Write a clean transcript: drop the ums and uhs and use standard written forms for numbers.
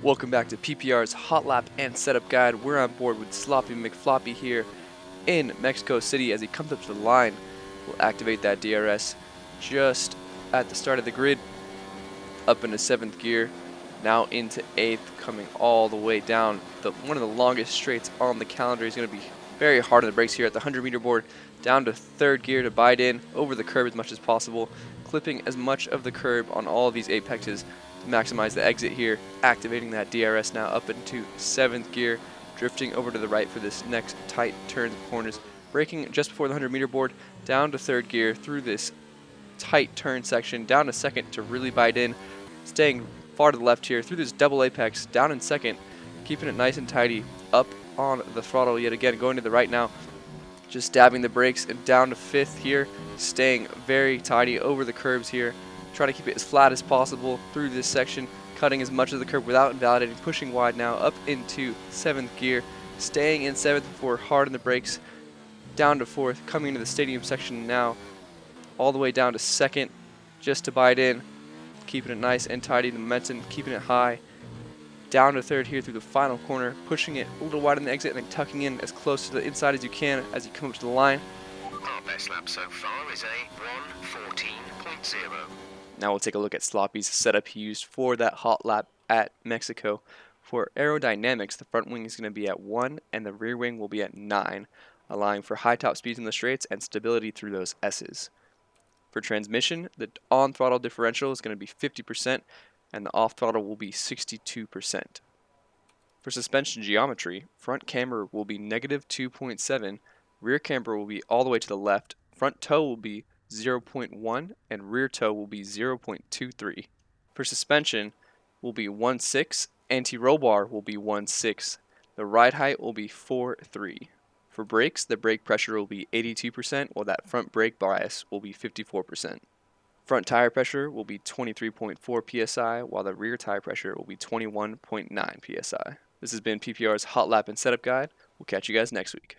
Welcome back to PPR's Hot Lap and Setup Guide. We're on board with Sloppy McFloppy here in Mexico City. As he comes up to the line, we'll activate that DRS just at the start of the grid, up into 7th gear, now into 8th, coming all the way down. One of the longest straights on the calendar. He's going to be very hard on the brakes here at the 100-meter board, down to 3rd gear to bite in over the curb as much as possible, clipping as much of the curb on all of these apexes to maximize the exit here, activating that DRS now up into 7th gear, drifting over to the right for this next tight turns of corners, braking just before the 100-meter board, down to 3rd gear through this tight turn section, down to 2nd to really bite in, staying far to the left here through this double apex, down in 2nd, keeping it nice and tidy, up on the throttle yet again, going to the right now, just dabbing the brakes and down to 5th here, staying very tidy over the curbs here, trying to keep it as flat as possible through this section, cutting as much of the curb without invalidating, pushing wide now up into 7th gear, staying in 7th before hard on the brakes, down to 4th, coming into the stadium section now, all the way down to 2nd, just to bite in, keeping it nice and tidy, the momentum, keeping it high, down to 3rd here through the final corner, pushing it a little wide in the exit and then tucking in as close to the inside as you can as you come up to the line. Our best lap so far is a 1:14.0. Now we'll take a look at Sloppy's setup he used for that hot lap at Mexico. For aerodynamics, the front wing is going to be at 1 and the rear wing will be at 9, allowing for high top speeds in the straights and stability through those S's. For transmission, the on-throttle differential is going to be 50% and the off-throttle will be 62%. For suspension geometry, front camber will be -2.7, rear camber will be all the way to the left, front toe will be 0.1, and rear toe will be 0.23. For suspension, will be 1.6, anti-roll bar will be 1.6, the ride height will be 4.3. For brakes, the brake pressure will be 82%, while that front brake bias will be 54%. Front tire pressure will be 23.4 psi, while the rear tire pressure will be 21.9 psi. This has been PPR's Hot Lap and Setup Guide. We'll catch you guys next week.